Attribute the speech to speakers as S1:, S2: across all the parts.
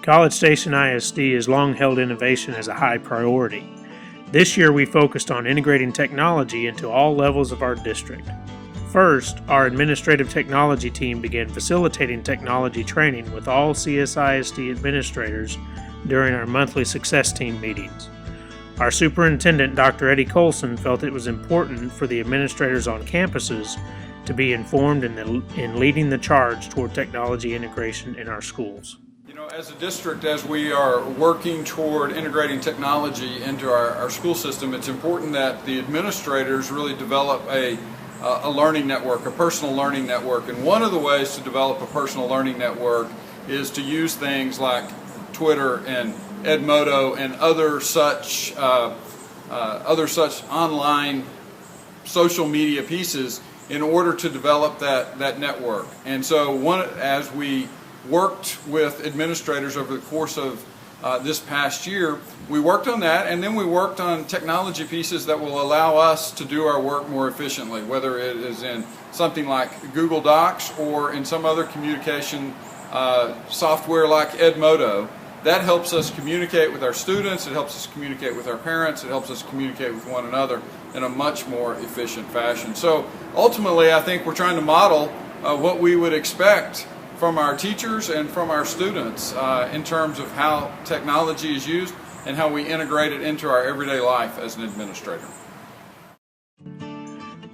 S1: College Station ISD has long held innovation as a high priority. This year we focused on integrating technology into all levels of our district. First, our administrative technology team began facilitating technology training with all CSISD administrators during our monthly success team meetings. Our superintendent, Dr. Eddie Colson, felt it was important for the administrators on campuses to be informed in leading the charge toward technology integration in our schools.
S2: As a district, as we are working toward integrating technology into our school system, it's important that the administrators really develop a learning network, a personal learning network. And one of the ways to develop a personal learning network is to use things like Twitter and Edmodo and other such online social media pieces in order to develop that network. And so as we worked with administrators over the course of this past year, we worked on that, and then we worked on technology pieces that will allow us to do our work more efficiently, whether it is in something like Google Docs or in some other communication software like Edmodo. That helps us communicate with our students, it helps us communicate with our parents, it helps us communicate with one another in a much more efficient fashion. So ultimately, I think we're trying to model what we would expect from our teachers and from our students in terms of how technology is used and how we integrate it into our everyday life as an administrator.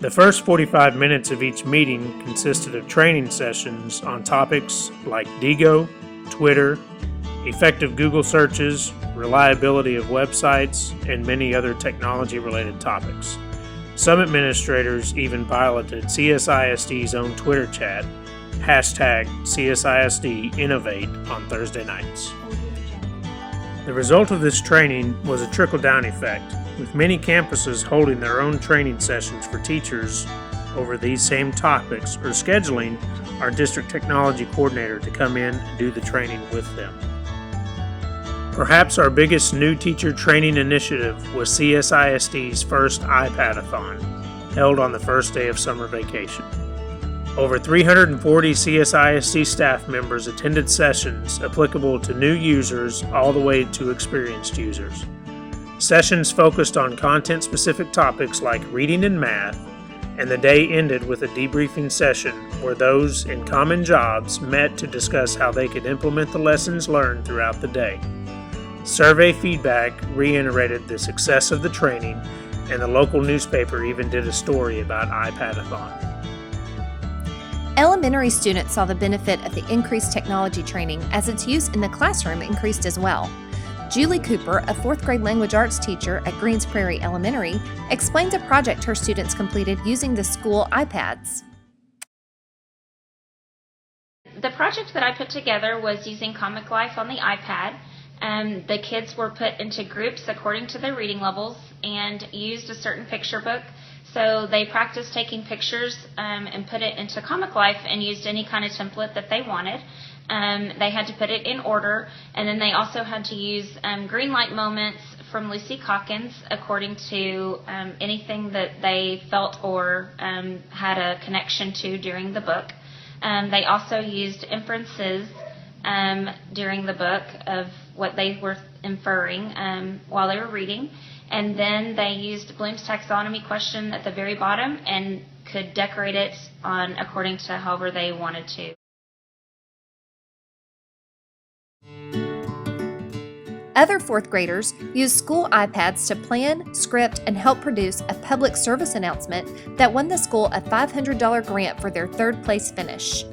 S1: The first 45 minutes of each meeting consisted of training sessions on topics like DIGO, Twitter, effective Google searches, reliability of websites, and many other technology-related topics. Some administrators even piloted CSISD's own Twitter chat, #CSISD Innovate, on Thursday nights. The result of this training was a trickle-down effect, with many campuses holding their own training sessions for teachers over these same topics or scheduling our district technology coordinator to come in and do the training with them. Perhaps our biggest new teacher training initiative was CSISD's first iPad-a-thon, held on the first day of summer vacation. Over 340 CSISD staff members attended sessions applicable to new users all the way to experienced users. Sessions focused on content-specific topics like reading and math, and the day ended with a debriefing session where those in common jobs met to discuss how they could implement the lessons learned throughout the day. Survey feedback reiterated the success of the training, and the local newspaper even did a story about iPad-a-thon.
S3: Elementary students saw the benefit of the increased technology training as its use in the classroom increased as well. Julie Cooper, a 4th grade language arts teacher at Greens Prairie Elementary, explains a project her students completed using the school iPads.
S4: The project that I put together was using Comic Life on the iPad. The kids were put into groups according to their reading levels and used a certain picture book. So they practiced taking pictures and put it into Comic Life and used any kind of template that they wanted. They had to put it in order, and then they also had to use green light moments from Lucy Calkins according to anything that they felt or had a connection to during the book. They also used inferences during the book of what they were inferring while they were reading. And then they used Bloom's taxonomy question at the very bottom and could decorate it on according to however they wanted to.
S3: Other 4th graders used school iPads to plan, script, and help produce a public service announcement that won the school a $500 grant for their 3rd place finish.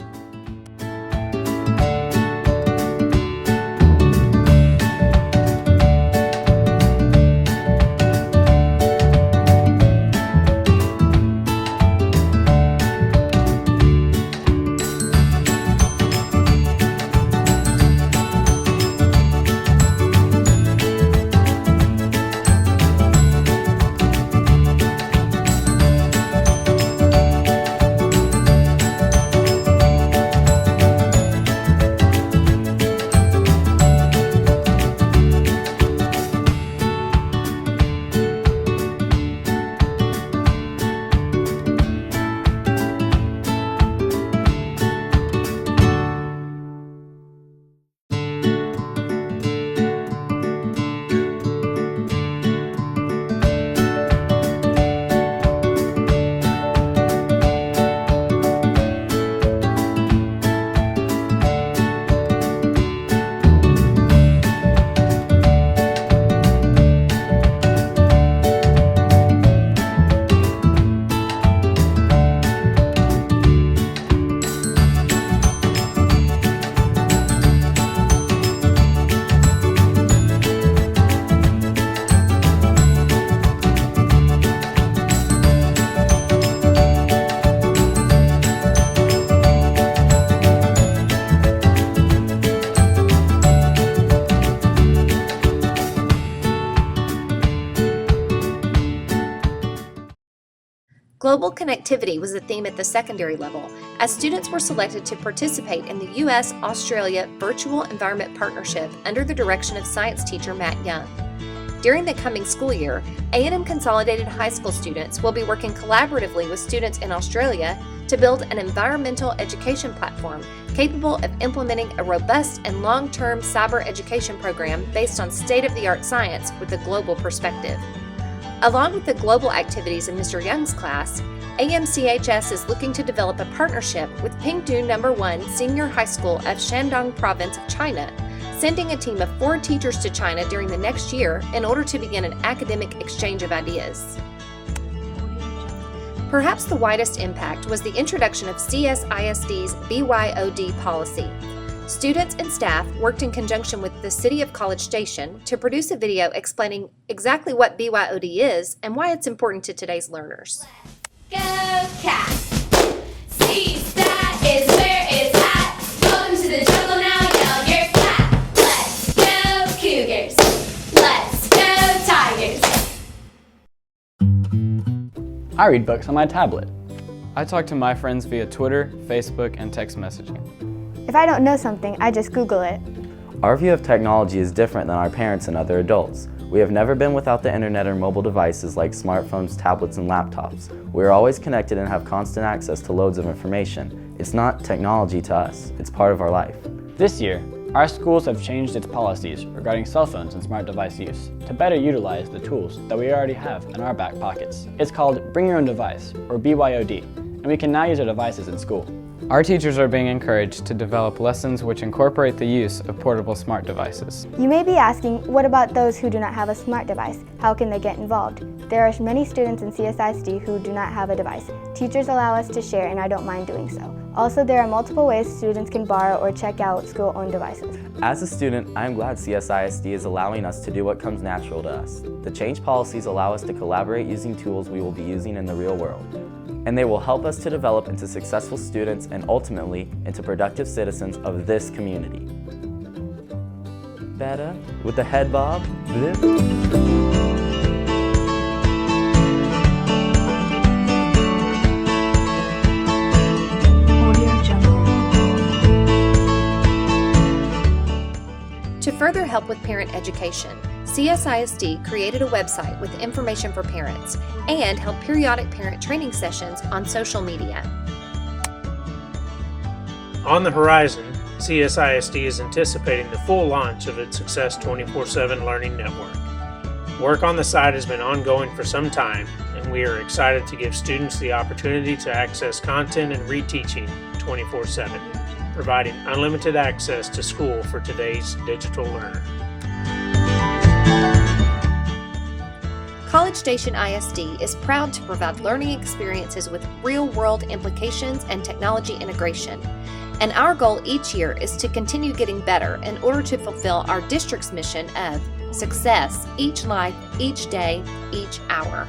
S3: Global connectivity was a theme at the secondary level, as students were selected to participate in the U.S.-Australia Virtual Environment Partnership under the direction of science teacher Matt Young. During the coming school year, A&M Consolidated High School students will be working collaboratively with students in Australia to build an environmental education platform capable of implementing a robust and long-term cyber education program based on state-of-the-art science with a global perspective. Along with the global activities in Mr. Young's class, AMCHS is looking to develop a partnership with Pingdu No. 1 Senior High School of Shandong Province of China, sending a team of 4 teachers to China during the next year in order to begin an academic exchange of ideas. Perhaps the widest impact was the introduction of CSISD's BYOD policy. Students and staff worked in conjunction with the City of College Station to produce a video explaining exactly what BYOD is and why it's important to today's learners.
S5: Go Cats! CSISD is where it's at. Welcome to the jungle now, yell your cat. Let's go Cougars! Let's go Tigers!
S6: I read books on my tablet. I talk to my friends via Twitter, Facebook, and text messaging.
S7: If I don't know something, I just Google it.
S8: Our view of technology is different than our parents and other adults. We have never been without the internet or mobile devices like smartphones, tablets, and laptops. We are always connected and have constant access to loads of information. It's not technology to us, it's part of our life.
S6: This year, our schools have changed its policies regarding cell phones and smart device use to better utilize the tools that we already have in our back pockets. It's called Bring Your Own Device, or BYOD, and we can now use our devices in school. Our teachers are being encouraged to develop lessons which incorporate the use of portable smart devices.
S7: You may be asking, what about those who do not have a smart device? How can they get involved? There are many students in CSISD who do not have a device. Teachers allow us to share, and I don't mind doing so. Also, there are multiple ways students can borrow or check out school-owned devices.
S8: As a student, I am glad CSISD is allowing us to do what comes natural to us. The change policies allow us to collaborate using tools we will be using in the real world. And they will help us to develop into successful students and ultimately into productive citizens of this community. Better with the head bob.
S3: To further help with parent education, CSISD created a website with information for parents and held periodic parent training sessions on social media.
S1: On the horizon, CSISD is anticipating the full launch of its Success 24/7 Learning Network. Work on the site has been ongoing for some time, and we are excited to give students the opportunity to access content and reteaching 24/7, providing unlimited access to school for today's digital learner.
S3: College Station ISD is proud to provide learning experiences with real-world implications and technology integration. And our goal each year is to continue getting better in order to fulfill our district's mission of success each life, each day, each hour.